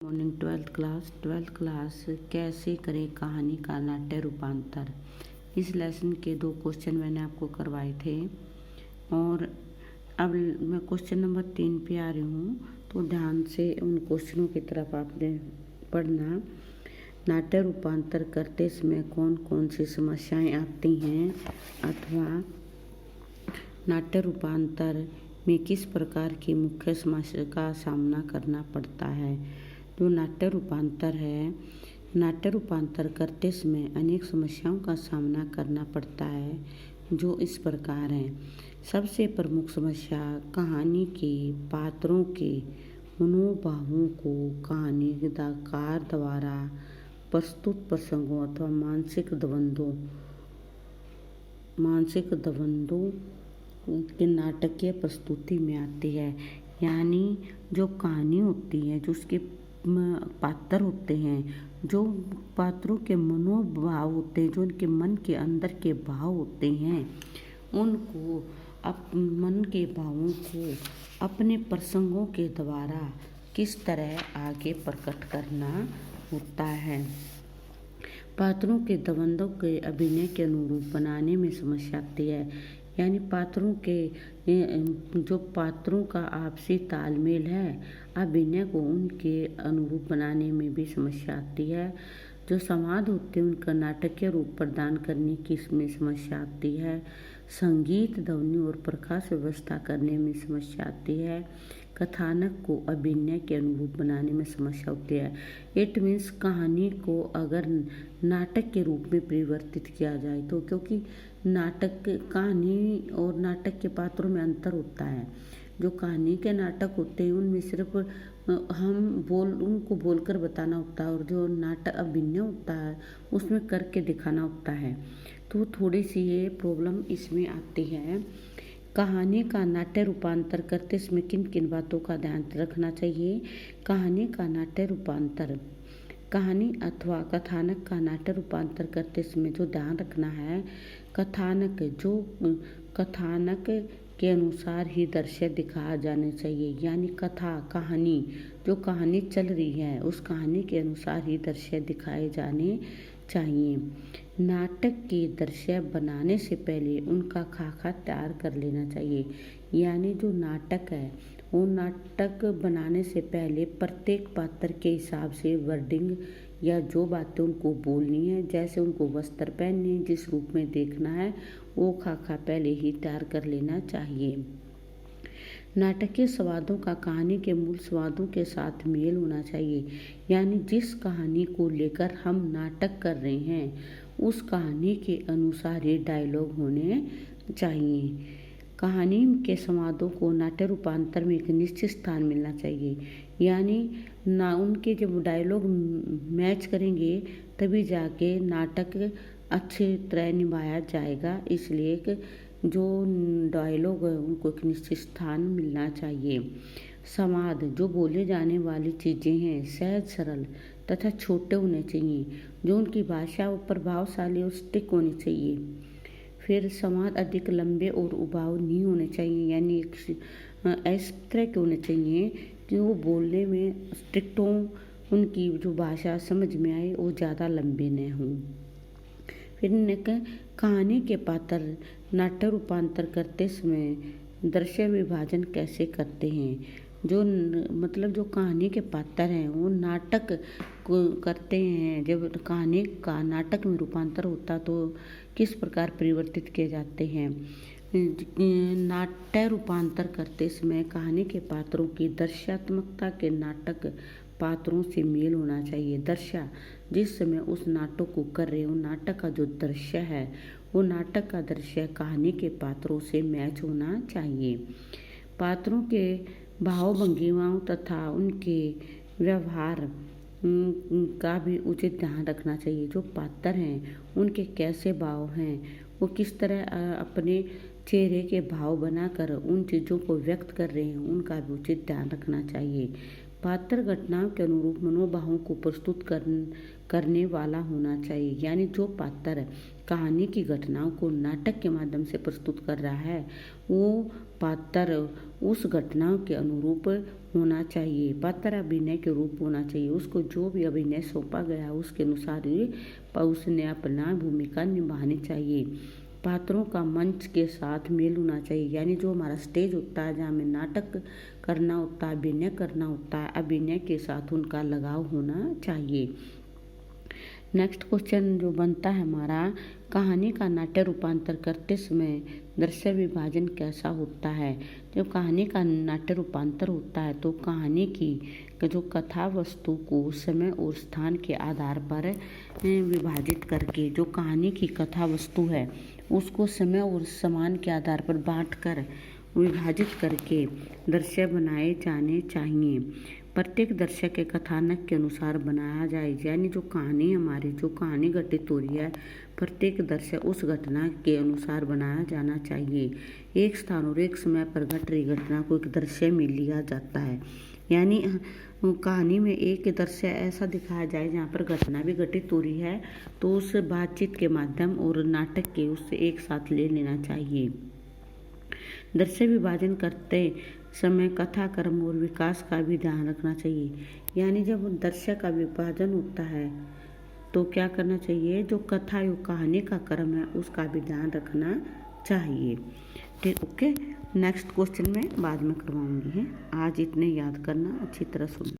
Morning twelfth class कैसे करें कहानी का नाट्य रूपांतर। इस लेसन के 2 क्वेश्चन मैंने आपको करवाए थे और अब मैं क्वेश्चन नंबर 3 पे आ रही हूँ, तो ध्यान से उन क्वेश्चनों की तरफ आपने पढ़ना। नाट्य रूपांतर करते समय कौन कौन सी समस्याएं आती हैं, अथवा नाट्य रूपांतर में किस प्रकार की मुख्य समस्या का सामना करना पड़ता है। जो नाट्य रूपांतर करते समय अनेक समस्याओं का सामना करना पड़ता है, जो इस प्रकार हैं। सबसे प्रमुख समस्या कहानी के पात्रों के मनोभावों को कहानीकार द्वारा प्रस्तुत प्रसंगों अथवा मानसिक द्वंद्वों के नाटकीय प्रस्तुति में आती है। यानी जो कहानी होती है, जो उसके पात्र होते हैं, जो पात्रों के मनोभाव होते हैं, जो उनके मन के अंदर के भाव होते हैं, उनको मन के भावों को अपने प्रसंगों के द्वारा किस तरह आगे प्रकट करना होता है। पात्रों के द्वंद्व के अभिनय के अनुरूप बनाने में समस्या आती है। यानी जो पात्रों का आपसी तालमेल है, अभिनय को उनके अनुरूप बनाने में भी समस्या आती है। जो संवाद होते हैं, उनका नाटकीय रूप प्रदान करने की इसमें समस्या आती है। संगीत, ध्वनि और प्रकाश व्यवस्था करने में समस्या आती है। कथानक को अभिनय के अनुरूप बनाने में समस्या होती है। इट मीन्स कहानी को अगर नाटक के रूप में परिवर्तित किया जाए तो, क्योंकि कहानी और नाटक के पात्रों में अंतर होता है। जो कहानी के नाटक होते हैं, उनमें सिर्फ उनको बोलकर बताना होता है, और जो नाटक अभिनय होता है उसमें करके दिखाना होता है। तो थोड़ी सी ये प्रॉब्लम इसमें आती है। कहानी का नाट्य रूपांतर करते समय किन किन बातों का ध्यान रखना चाहिए। कहानी का नाट्य रूपांतर, कहानी अथवा कथानक का नाट्य रूपांतर करते समय जो ध्यान रखना है, कथानक के अनुसार ही दृश्य दिखाया जाना चाहिए। यानी कहानी जो कहानी चल रही है, उस कहानी के अनुसार ही दृश्य दिखाए जाने चाहिए। नाटक के दृश्य बनाने से पहले उनका खाका तैयार कर लेना चाहिए। यानी जो नाटक है, वो नाटक बनाने से पहले प्रत्येक पात्र के हिसाब से वर्डिंग या जो बातें उनको बोलनी है, जैसे उनको वस्त्र पहनने, जिस रूप में देखना है, वो खाका पहले ही तैयार कर लेना चाहिए। नाटकीय स्वादों का कहानी के मूल स्वादों के साथ मेल होना चाहिए। यानी जिस कहानी को लेकर हम नाटक कर रहे हैं, उस कहानी के अनुसार ही डायलॉग होने चाहिए। कहानी के संवादों को नाट्य रूपांतर में एक निश्चित स्थान मिलना चाहिए। यानी उनके जब डायलॉग मैच करेंगे, तभी जाके नाटक अच्छी तरह निभाया जाएगा। इसलिए जो डायलॉग है, उनको एक निश्चित स्थान मिलना चाहिए। संवाद, जो बोले जाने वाली चीज़ें हैं, सहज, सरल तथा छोटे होने चाहिए। जो उनकी भाषा प्रभावशाली और सटीक होनी चाहिए। फिर संवाद अधिक लंबे और उबाऊ नहीं होने चाहिए। यानी इस तरह के होने चाहिए कि वो बोलने में स्ट्रिक्ट हों, उनकी जो भाषा समझ में आए, वो ज़्यादा लंबे न हों। फिर कहानी के पात्र नाट्य रूपांतर करते समय दृश्य विभाजन कैसे करते हैं। जो कहानी के पात्र हैं, वो नाटक करते हैं। जब कहानी का नाटक में रूपांतर होता तो किस प्रकार परिवर्तित किए जाते हैं। नाट्य रूपांतर करते समय कहानी के पात्रों की दृश्यात्मकता के नाटक पात्रों से मेल होना चाहिए। दृश्य, जिस समय उस नाटक को कर रहे हो, नाटक का जो दृश्य है, वो नाटक का दृश्य कहानी के पात्रों से मैच होना चाहिए। पात्रों के भाव भंगिमाओं तथा उनके व्यवहार का भी उचित ध्यान रखना चाहिए। जो पात्र हैं, उनके कैसे भाव हैं, वो किस तरह अपने चेहरे के भाव बनाकर उन चीज़ों को व्यक्त कर रहे हैं, उनका भी उचित ध्यान रखना चाहिए। पात्र घटनाओं के अनुरूप मनोभावों को प्रस्तुत करने वाला होना चाहिए। यानी जो पात्र कहानी की घटनाओं को नाटक के माध्यम से प्रस्तुत कर रहा है वो पात्र उस घटनाओं के अनुरूप होना चाहिए। पात्र अभिनय के रूप होना चाहिए। उसको जो भी अभिनय सौंपा गया उसके अनुसार ही उसने अपना भूमिका निभानी चाहिए। पात्रों का मंच के साथ मेल होना चाहिए। यानी जो हमारा स्टेज होता है जहाँ हमें नाटक करना होता है, अभिनय करना होता है, अभिनय के साथ उनका लगाव होना चाहिए। नेक्स्ट क्वेश्चन जो बनता है हमारा, कहानी का नाट्य रूपांतर करते समय दृश्य विभाजन कैसा होता है। जब कहानी का नाट्य रूपांतर होता है तो कहानी की जो कथा वस्तु को समय और स्थान के आधार पर विभाजित करके, जो कहानी की कथा वस्तु है उसको समय और समान के आधार पर बांटकर विभाजित करके दृश्य बनाए जाने चाहिए। प्रत्येक दृश्य के कथानक के अनुसार बनाया जाए। यानी जो कहानी घटित हो रही है प्रत्येक दृश्य उस घटना के अनुसार बनाया जाना चाहिए। एक स्थान और एक समय पर घट रही घटना को एक दृश्य में लिया जाता है। यानी कहानी में एक दृश्य ऐसा दिखाया जाए जहाँ पर घटना भी घटित हो रही है तो उस बातचीत के माध्यम और नाटक के उससे एक साथ ले लेना चाहिए। दृश्य विभाजन करते समय कथा क्रम और विकास का भी ध्यान रखना चाहिए। यानी जब दृश्य का विभाजन होता है तो क्या करना चाहिए, जो कथा या कहानी का क्रम है उसका भी ध्यान रखना चाहिए। ठीक, ओके। नेक्स्ट क्वेश्चन में बाद में करवाऊंगी है। आज इतने याद करना, अच्छी तरह सुनना।